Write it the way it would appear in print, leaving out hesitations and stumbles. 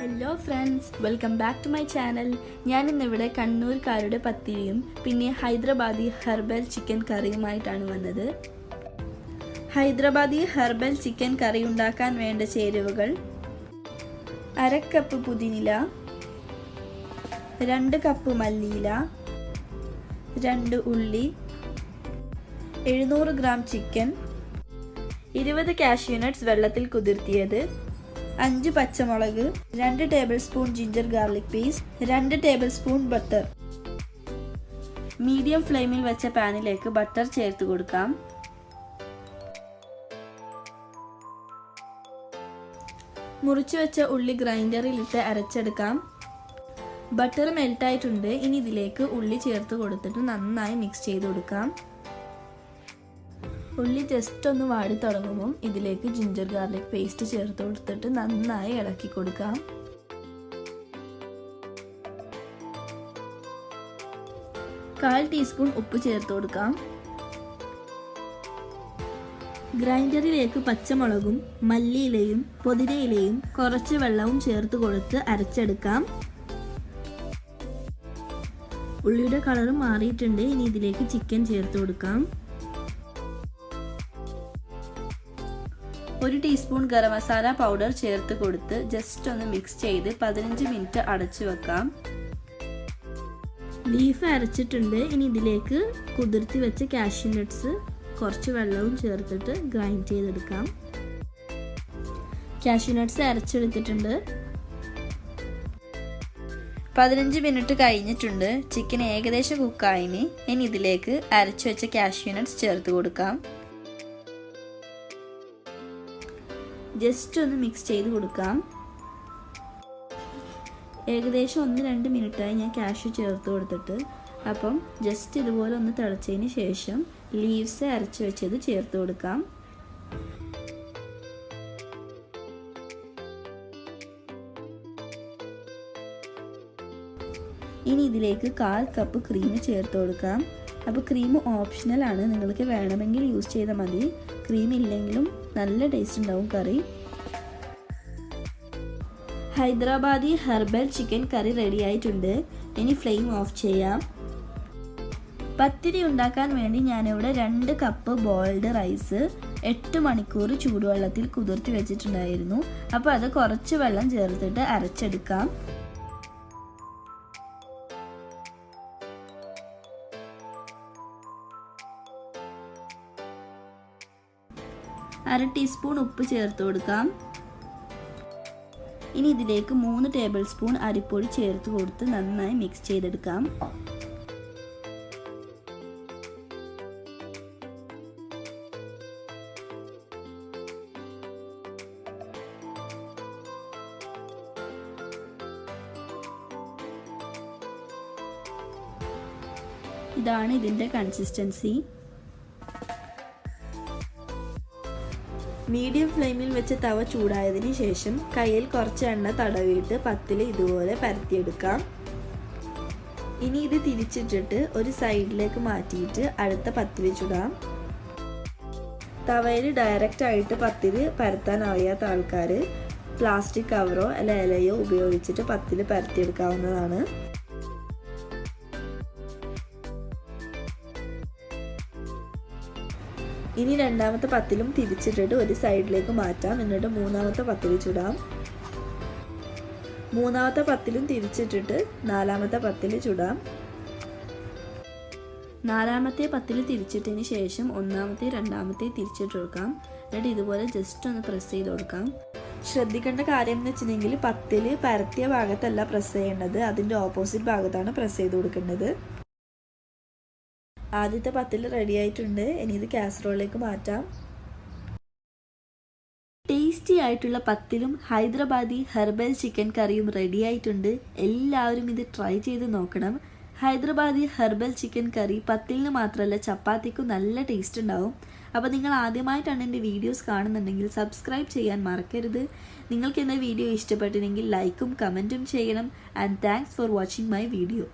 Hello friends, welcome back to my channel. ഞാനിന്നിവിടെ കണ്ണൂർക്കാരുടെ പത്തിരിയും പിന്നെ ഹൈദരാബാദി ഹെർബൽ ചിക്കൻ കറിയുമായിട്ടാണ് വന്നത്. ഹൈദരാബാദി ഹെർബൽ ചിക്കൻ കറി ഉണ്ടാക്കാൻ വേണ്ട ചേരുവകൾ: 1/2 കപ്പ് പുതിനില, 2 കപ്പ് മല്ലിയില, 2 ഉള്ളി, 700 ഗ്രാം ചിക്കൻ, 20 കാഷ്യൂ നട്ട്സ് വെള്ളത്തിൽ കുതിർത്തിയത്, 5 പച്ചമുളക്, 2 table spoon ginger garlic paste, 2 table spoon butter. Medium ഫ്ലെയിമിൽ വെച്ച പാനിലേക്ക് ബട്ടർ ചേർത്ത് കൊടുക്കാം. മുറിച്ചു വെച്ച ഉള്ളി ഗ്രൈൻഡറിൽ ഇട്ട് അരച്ചെടുക്കാം. ബട്ടർ മെൽട്ടായിട്ടുണ്ട്. ഇനി ഇതിലേക്ക് ഉള്ളി ചേർത്ത് കൊടുത്തിട്ട് നന്നായി മിക്സ് ചെയ്ത് കൊടുക്കാം. ഉള്ളി ജസ്റ്റ് ഒന്ന് വാടി തുടങ്ങുമ്പോൾ ഇതിലേക്ക് ജിഞ്ചർ ഗാർലിക് പേസ്റ്റ് ചേർത്ത് കൊടുത്തിട്ട് നന്നായി ഇളക്കി കൊടുക്കാം. കാൽ ടീസ്പൂൺ ഉപ്പ് ചേർത്ത് കൊടുക്കാം. ഗ്രൈൻഡറിലേക്ക് പച്ചമുളകും മല്ലിയിലയും പുതിനയിലയും കുറച്ച് വെള്ളവും ചേർത്ത് കൊടുത്ത് അരച്ചെടുക്കാം. ഉള്ളിയുടെ കളർ മാറിയിട്ടുണ്ട്. ഇനി ഇതിലേക്ക് ചിക്കൻ ചേർത്ത് കൊടുക്കാം. 1 ടീസ്പൂൺ ഗരം മസാല പൗഡർ ചേർത്ത് കൊടുത്ത് ജസ്റ്റ് ഒന്ന് മിക്സ് ചെയ്ത് 15 മിനിറ്റ് അടച്ചു വെക്കാം. ബീഫ് അരച്ചിട്ടുണ്ട്. ഇനി ഇതിലേക്ക് കുതിർത്തി വെച്ച കാഷ്യൂ നട്ട്സ് കുറച്ച് വെള്ളവും ചേർത്തിട്ട് ഗ്രൈൻഡ് ചെയ്തെടുക്കാം. കാഷ്യൂ നട്ട്സ് അരച്ചെടുത്തിട്ടുണ്ട്. 15 മിനിറ്റ് കഴിഞ്ഞിട്ടുണ്ട്. ചിക്കൻ ഏകദേശം കുക്കായിന്. ഇനി ഇതിലേക്ക് അരച്ചു വെച്ച കാഷ്യൂ നട്ട്സ് ചേർത്ത് കൊടുക്കാം. ജസ്റ്റ് ഒന്ന് മിക്സ് ചെയ്ത് കൊടുക്കാം. ഏകദേശം 1-2 മിനിറ്റായി ഞാൻ കാഷ്യൂ ചേർത്ത് കൊടുത്തിട്ട്. അപ്പം ജസ്റ്റ് ഇതുപോലെ ഒന്ന് തിളച്ചതിന് ശേഷം ലീവ്സ് അരച്ച് വെച്ചത് ചേർത്ത് കൊടുക്കാം. ഇനി ഇതിലേക്ക് 1/4 കപ്പ് ക്രീം ചേർത്ത് കൊടുക്കാം. അപ്പോൾ ക്രീം ഓപ്ഷണൽ ആണ്, നിങ്ങൾക്ക് വേണമെങ്കിൽ യൂസ് ചെയ്താൽ മതി. ക്രീം ഇല്ലെങ്കിലും നല്ല ടേസ്റ്റ് ഉണ്ടാവും കറി. ഹൈദരാബാദി ഹെർബൽ ചിക്കൻ കറി റെഡി ആയിട്ടുണ്ട്. ഇനി ഫ്ലെയിം ഓഫ് ചെയ്യാം. പത്തിരി ഉണ്ടാക്കാൻ വേണ്ടി ഞാനിവിടെ 2 കപ്പ് ബോയിൽഡ് റൈസ് 8 മണിക്കൂർ ചൂടുവെള്ളത്തിൽ കുതിർത്തി വെച്ചിട്ടുണ്ടായിരുന്നു. അപ്പോൾ അത് കുറച്ച് വെള്ളം ചേർത്തിട്ട് അരച്ചെടുക്കാം. അര ടീസ്പൂൺ ഉപ്പ് ചേർത്ത് കൊടുക്കാം. ഇനി ഇതിലേക്ക് 3 ടേബിൾ സ്പൂൺ അരിപ്പൊടി ചേർത്ത് കൊടുത്ത് നന്നായി മിക്സ് ചെയ്തെടുക്കാം. ഇതാണ് ഇതിൻ്റെ കൺസിസ്റ്റൻസി. മീഡിയം ഫ്ലെയിമിൽ വെച്ച് തവ ചൂടായതിനു ശേഷം കയ്യിൽ കുറച്ച് എണ്ണ തടവിയിട്ട് പത്തില് ഇതുപോലെ പരത്തിയെടുക്കാം. ഇനി ഇത് തിരിച്ചിട്ടിട്ട് ഒരു സൈഡിലേക്ക് മാറ്റിയിട്ട് അടുത്ത പത്തില് ചുടാം. തവയിൽ ഡയറക്റ്റ് ആയിട്ട് പത്തില് പരത്താൻ അറിയാത്ത ആൾക്കാർ പ്ലാസ്റ്റിക് കവറോ അല്ല ഇലയോ ഉപയോഗിച്ചിട്ട് പത്തില് പരത്തിയെടുക്കാവുന്നതാണ്. ഇനി രണ്ടാമത്തെ പത്തിലും തിരിച്ചിട്ടിട്ട് ഒരു സൈഡിലേക്ക് മാറ്റാം. എന്നിട്ട് മൂന്നാമത്തെ പത്തിൽ ചുടാം. മൂന്നാമത്തെ പത്തിലും തിരിച്ചിട്ടിട്ട് 4ാമത്തെ പത്തിൽ ചുടാം. 4ാമത്തെ പത്തിൽ തിരിച്ചിട്ടതിന് ശേഷം 1ാമത്തെ 2ാമത്തെ തിരിച്ചിട്ട് കൊടുക്കാം. എന്നിട്ട് ഇതുപോലെ ജസ്റ്റ് ഒന്ന് പ്രസ് ചെയ്ത് കൊടുക്കാം. ശ്രദ്ധിക്കേണ്ട കാര്യം എന്ന് വെച്ചിട്ടുണ്ടെങ്കിൽ പത്തിൽ പരത്തിയ ഭാഗത്തല്ല പ്രസ് ചെയ്യേണ്ടത്, അതിൻ്റെ ഓപ്പോസിറ്റ് ഭാഗത്താണ് പ്രസ് ചെയ്ത് കൊടുക്കേണ്ടത്. ആദ്യത്തെ പത്തിൽ റെഡി ആയിട്ടുണ്ട്. ഇനി ഇത് കാസറോളിലേക്ക് മാറ്റാം. ടേസ്റ്റി ആയിട്ടുള്ള പത്തിലും ഹൈദരാബാദി ഹെർബൽ ചിക്കൻ കറിയും റെഡി ആയിട്ടുണ്ട്. എല്ലാവരും ഇത് ട്രൈ ചെയ്ത് നോക്കണം. ഹൈദരാബാദി ഹെർബൽ ചിക്കൻ കറി പത്തിലിന് മാത്രമല്ല ചപ്പാത്തിക്കും നല്ല ടേസ്റ്റ് ഉണ്ടാവും. അപ്പോൾ നിങ്ങൾ ആദ്യമായിട്ടാണ് എൻ്റെ വീഡിയോസ് കാണുന്നുണ്ടെങ്കിൽ സബ്സ്ക്രൈബ് ചെയ്യാൻ മറക്കരുത്. നിങ്ങൾക്ക് എൻ്റെ വീഡിയോ ഇഷ്ടപ്പെട്ടിട്ടുണ്ടെങ്കിൽ ലൈക്കും കമൻറ്റും ചെയ്യണം. And thanks for watching my video.